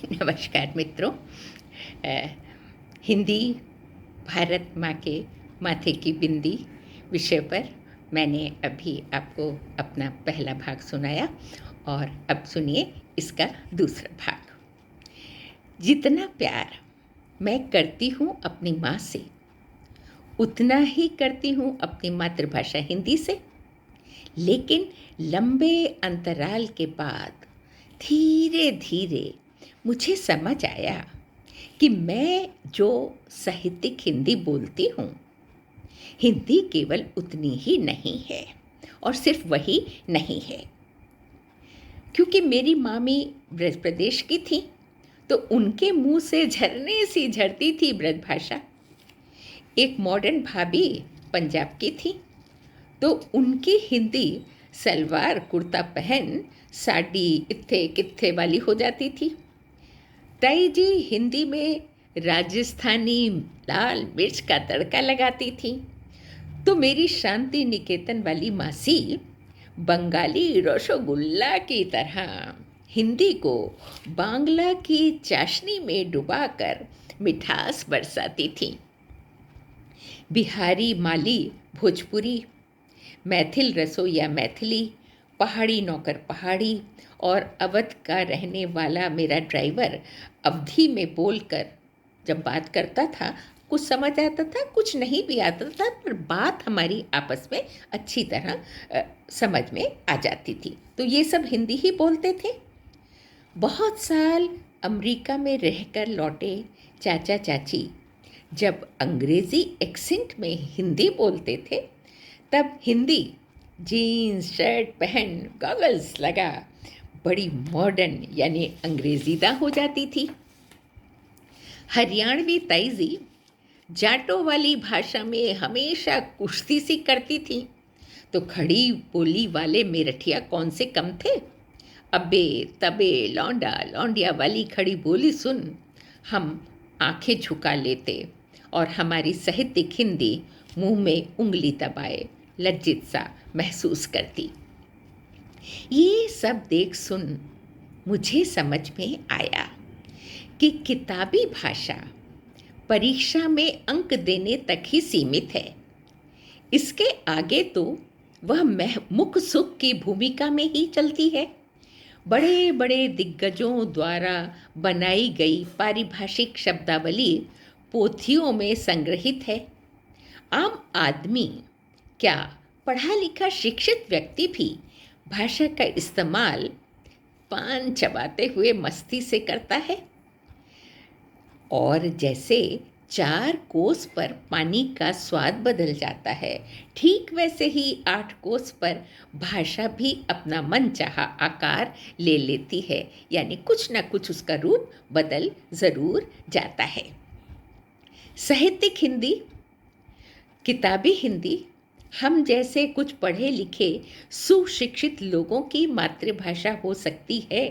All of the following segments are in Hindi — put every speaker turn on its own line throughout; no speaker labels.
नमस्कार मित्रों। अ, हिंदी भारत माँ के माथे की बिंदी विषय पर मैंने अभी आपको अपना पहला भाग सुनाया और अब सुनिए इसका दूसरा भाग। जितना प्यार मैं करती हूँ अपनी माँ से, उतना ही करती हूँ अपनी मातृभाषा हिंदी से। लेकिन लंबे अंतराल के बाद धीरे धीरे मुझे समझ आया कि मैं जो साहित्यिक हिंदी बोलती हूँ, हिंदी केवल उतनी ही नहीं है और सिर्फ वही नहीं है। क्योंकि मेरी मामी ब्रज प्रदेश की थी, तो उनके मुंह से झरने सी झरती थी ब्रज भाषा। एक मॉडर्न भाभी पंजाब की थी, तो उनकी हिंदी सलवार कुर्ता पहन साड़ी इत्थे कित्थे वाली हो जाती थी। ताई जी हिंदी में राजस्थानी लाल मिर्च का तड़का लगाती थी, तो मेरी शांति निकेतन वाली मासी बंगाली रसगुल्ला की तरह हिंदी को बांग्ला की चाशनी में डुबाकर मिठास बरसाती थी। बिहारी माली भोजपुरी, मैथिल रसोइया मैथिली, पहाड़ी नौकर पहाड़ी और अवध का रहने वाला मेरा ड्राइवर अवधी में बोलकर जब बात करता था, कुछ समझ आता था, कुछ नहीं भी आता था, पर बात हमारी आपस में अच्छी तरह समझ में आ जाती थी। तो ये सब हिंदी ही बोलते थे। बहुत साल अमेरिका में रहकर लौटे चाचा चाची जब अंग्रेज़ी एक्सेंट में हिंदी बोलते थे, तब हिंदी जीन्स शर्ट पहन गॉगल्स लगा बड़ी मॉडर्न यानी अंग्रेजीदा हो जाती थी। हरियाणवी ताईजी जाटों वाली भाषा में हमेशा कुश्ती सी करती थी, तो खड़ी बोली वाले मेरठिया कौन से कम थे। अबे तबे लौंडा लौंडिया वाली खड़ी बोली सुन हम आंखें झुका लेते और हमारी साहित्यिक हिंदी मुंह में उंगली दबाए लज्जित सा महसूस करती। ये सब देख सुन मुझे समझ में आया कि किताबी भाषा परीक्षा में अंक देने तक ही सीमित है। इसके आगे तो वह मुख सुख की भूमिका में ही चलती है। बड़े बड़े दिग्गजों द्वारा बनाई गई पारिभाषिक शब्दावली पोथियों में संग्रहित है। आम आदमी क्या पढ़ा लिखा शिक्षित व्यक्ति भी भाषा का इस्तेमाल पान चबाते हुए मस्ती से करता है। और जैसे 4 कोस पर पानी का स्वाद बदल जाता है, ठीक वैसे ही 8 कोस पर भाषा भी अपना मनचाहा आकार ले लेती है, यानी कुछ ना कुछ उसका रूप बदल ज़रूर जाता है। साहित्यिक हिंदी, किताबी हिंदी हम जैसे कुछ पढ़े लिखे सुशिक्षित लोगों की मातृभाषा हो सकती है,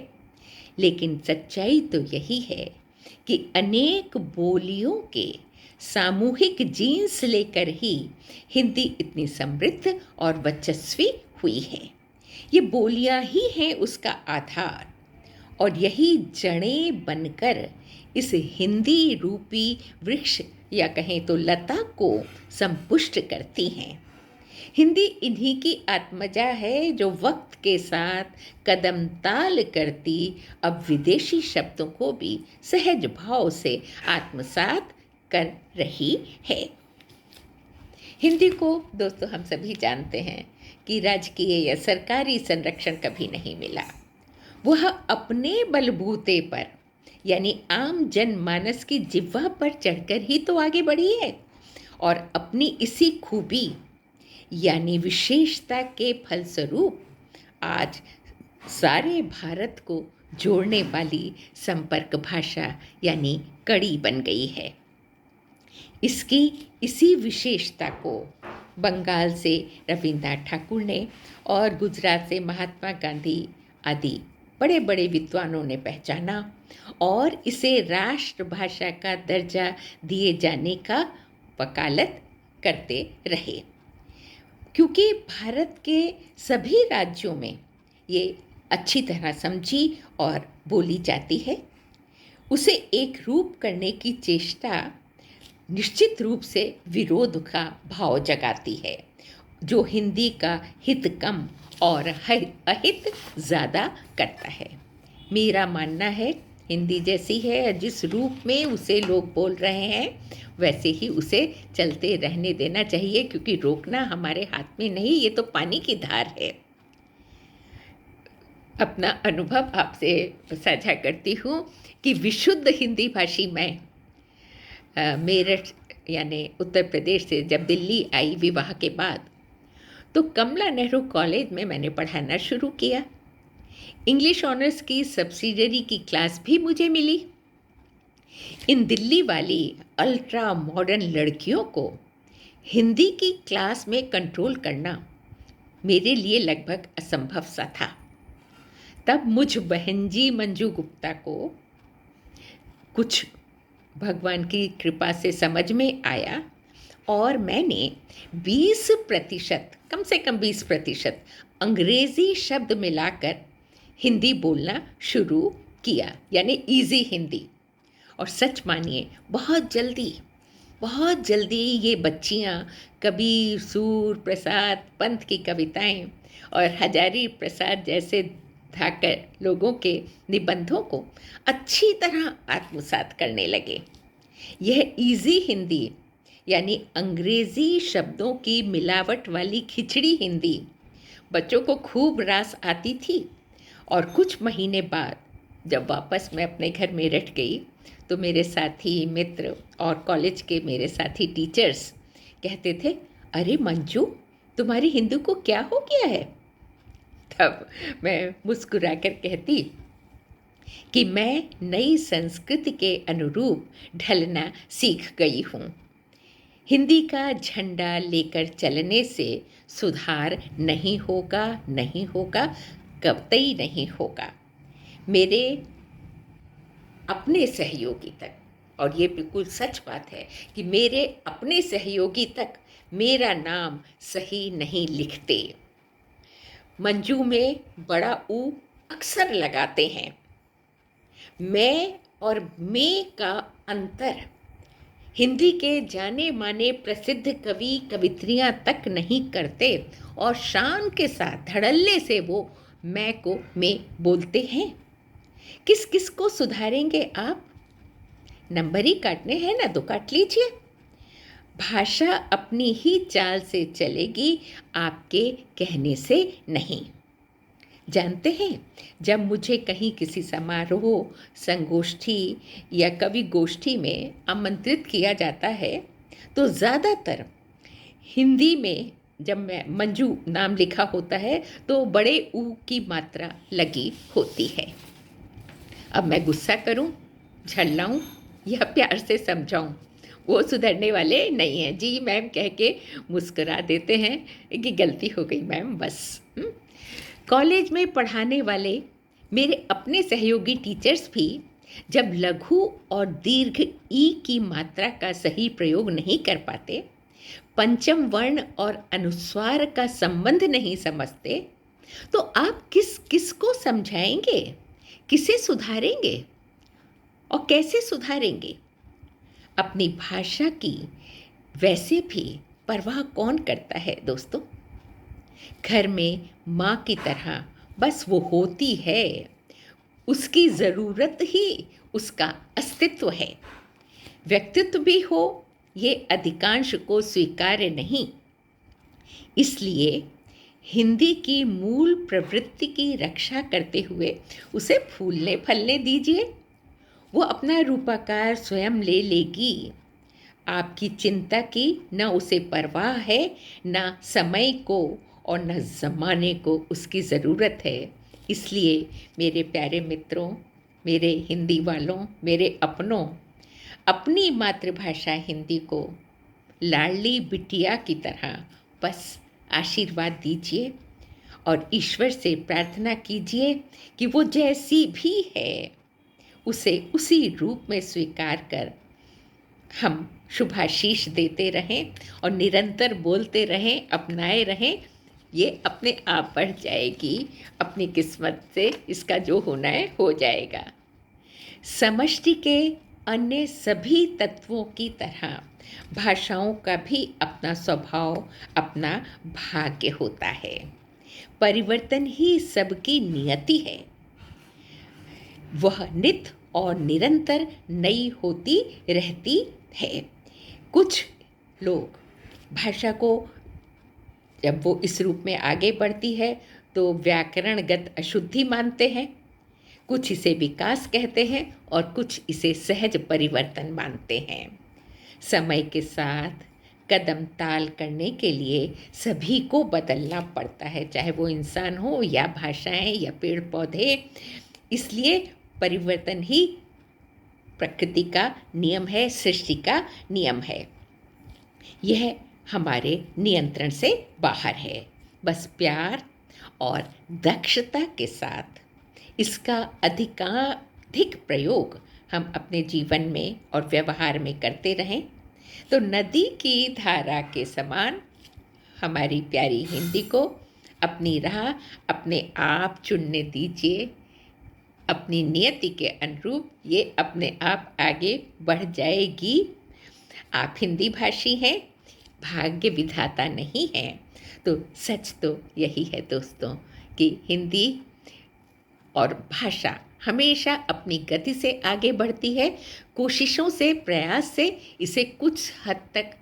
लेकिन सच्चाई तो यही है कि अनेक बोलियों के सामूहिक जीन्स लेकर ही हिंदी इतनी समृद्ध और वर्चस्वी हुई है। ये बोलियां ही हैं उसका आधार, और यही जड़ें बनकर इस हिंदी रूपी वृक्ष या कहें तो लता को संपुष्ट करती हैं। हिंदी इन्हीं की आत्मजा है जो वक्त के साथ कदम ताल करती अब विदेशी शब्दों को भी सहज भाव से आत्मसात कर रही है। हिंदी को दोस्तों हम सभी जानते हैं कि राजकीय या सरकारी संरक्षण कभी नहीं मिला। वह अपने बलबूते पर यानी आम जनमानस की जिह्वा पर चढ़कर ही तो आगे बढ़ी है, और अपनी इसी खूबी यानी विशेषता के फलस्वरूप आज सारे भारत को जोड़ने वाली संपर्क भाषा यानी कड़ी बन गई है। इसकी इसी विशेषता को बंगाल से रविन्द्रनाथ ठाकुर ने और गुजरात से महात्मा गांधी आदि बड़े बड़े विद्वानों ने पहचाना और इसे राष्ट्रभाषा का दर्जा दिए जाने का वकालत करते रहे, क्योंकि भारत के सभी राज्यों में ये अच्छी तरह समझी और बोली जाती है। उसे एक रूप करने की चेष्टा निश्चित रूप से विरोध का भाव जगाती है, जो हिंदी का हित कम और अहित ज़्यादा करता है। मेरा मानना है हिंदी जैसी है, जिस रूप में उसे लोग बोल रहे हैं वैसे ही उसे चलते रहने देना चाहिए, क्योंकि रोकना हमारे हाथ में नहीं, ये तो पानी की धार है। अपना अनुभव आपसे साझा करती हूँ कि विशुद्ध हिंदी भाषी मैं मेरठ यानी उत्तर प्रदेश से जब दिल्ली आई विवाह के बाद, तो कमला नेहरू कॉलेज में मैंने पढ़ाना शुरू किया। इंग्लिश ऑनर्स की सब्सिडियरी की क्लास भी मुझे मिली। इन दिल्ली वाली अल्ट्रा मॉडर्न लड़कियों को हिंदी की क्लास में कंट्रोल करना मेरे लिए लगभग असंभव सा था। तब मुझ बहन जी मंजू गुप्ता को कुछ भगवान की कृपा से समझ में आया और मैंने 20%, कम से कम 20% अंग्रेज़ी शब्द मिलाकर हिंदी बोलना शुरू किया, यानी इजी हिंदी। और सच मानिए बहुत जल्दी ये बच्चियाँ कबीर, सूर प्रसाद, पंत की कविताएं और हजारी प्रसाद जैसे धाकर लोगों के निबंधों को अच्छी तरह आत्मसात करने लगे। यह इजी हिंदी यानी अंग्रेज़ी शब्दों की मिलावट वाली खिचड़ी हिंदी बच्चों को खूब रास आती थी। और कुछ महीने बाद जब वापस मैं अपने घर मेरठ गई, तो मेरे साथी मित्र और कॉलेज के मेरे साथी टीचर्स कहते थे, अरे मंजू, तुम्हारी हिंदी को क्या हो गया है? तब मैं मुस्कुराकर कहती कि मैं नई संस्कृति के अनुरूप ढलना सीख गई हूँ। हिंदी का झंडा लेकर चलने से सुधार नहीं होगा, कतई नहीं होगा। मेरे अपने सहयोगी तक, और ये बिल्कुल सच बात है कि मेरे अपने सहयोगी तक मेरा नाम सही नहीं लिखते। मंजू में बड़ा ऊ अक्सर लगाते हैं। मैं और में का अंतर हिंदी के जाने माने प्रसिद्ध कवि कवित्रियाँ तक नहीं करते, और शान के साथ धड़ल्ले से वो मैं को में बोलते हैं। किस किस को सुधारेंगे आप? नंबर ही काटने हैं ना, तो काट लीजिए। भाषा अपनी ही चाल से चलेगी, आपके कहने से नहीं। जानते हैं, जब मुझे कहीं किसी समारोह, संगोष्ठी या कवि गोष्ठी में आमंत्रित किया जाता है, तो ज़्यादातर हिंदी में जब मैं मंजू नाम लिखा होता है तो बड़े ऊ की मात्रा लगी होती है। अब मैं गुस्सा करूं, झल्लाऊं या प्यार से समझाऊं, वो सुधरने वाले नहीं हैं। जी मैम कह के मुस्कुरा देते हैं कि गलती हो गई मैम, बस। कॉलेज में पढ़ाने वाले मेरे अपने सहयोगी टीचर्स भी जब लघु और दीर्घ ई की मात्रा का सही प्रयोग नहीं कर पाते, पंचम वर्ण और अनुस्वार का संबंध नहीं समझते, तो आप किस किस को समझाएंगे, किसे सुधारेंगे और कैसे सुधारेंगे? अपनी भाषा की वैसे भी परवाह कौन करता है दोस्तों? घर में माँ की तरह बस वो होती है, उसकी ज़रूरत ही उसका अस्तित्व है। व्यक्तित्व भी हो, ये अधिकांश को स्वीकार्य नहीं। इसलिए हिंदी की मूल प्रवृत्ति की रक्षा करते हुए उसे फूलने फलने दीजिए। वो अपना रूपाकार स्वयं ले लेगी। आपकी चिंता की न उसे परवाह है, न समय को और न ज़माने को उसकी ज़रूरत है। इसलिए मेरे प्यारे मित्रों, मेरे हिंदी वालों, मेरे अपनों, अपनी मातृभाषा हिंदी को लाडली बिटिया की तरह बस आशीर्वाद दीजिए और ईश्वर से प्रार्थना कीजिए कि वो जैसी भी है उसे उसी रूप में स्वीकार कर हम शुभाशीष देते रहें और निरंतर बोलते रहें, अपनाए रहें। ये अपने आप बढ़ जाएगी, अपनी किस्मत से इसका जो होना है हो जाएगा। समष्टि के अन्य सभी तत्वों की तरह भाषाओं का भी अपना स्वभाव, अपना भाग्य होता है। परिवर्तन ही सबकी नियति है। वह नित्य और निरंतर नई होती रहती है। कुछ लोग भाषा को, जब वो इस रूप में आगे बढ़ती है, तो व्याकरणगत अशुद्धि मानते हैं, कुछ इसे विकास कहते हैं और कुछ इसे सहज परिवर्तन मानते हैं। समय के साथ कदम ताल करने के लिए सभी को बदलना पड़ता है, चाहे वो इंसान हो या भाषाएं या पेड़ पौधे। इसलिए परिवर्तन ही प्रकृति का नियम है, सृष्टि का नियम है। यह हमारे नियंत्रण से बाहर है। बस प्यार और दक्षता के साथ इसका अधिकाधिक प्रयोग हम अपने जीवन में और व्यवहार में करते रहें, तो नदी की धारा के समान हमारी प्यारी हिंदी को अपनी राह अपने आप चुनने दीजिए। अपनी नियति के अनुरूप ये अपने आप आगे बढ़ जाएगी। आप हिंदी भाषी हैं, भाग्य विधाता नहीं हैं। तो सच तो यही है दोस्तों कि हिंदी और भाषा हमेशा अपनी गति से आगे बढ़ती है। कोशिशों से, प्रयास से इसे कुछ हद तक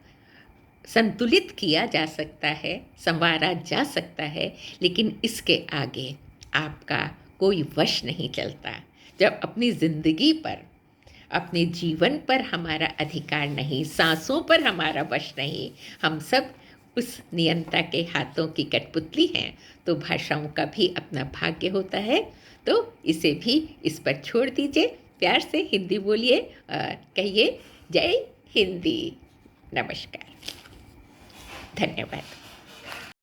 संतुलित किया जा सकता है, संवारा जा सकता है, लेकिन इसके आगे आपका कोई वश नहीं चलता। जब अपनी ज़िंदगी पर, अपने जीवन पर हमारा अधिकार नहीं, सांसों पर हमारा वश नहीं, हम सब उस नियंता के हाथों की कठपुतली हैं, तो भाषाओं का भी अपना भाग्य होता है। तो इसे भी इस पर छोड़ दीजिए। प्यार से हिंदी बोलिए और कहिए जय हिंदी। नमस्कार, धन्यवाद।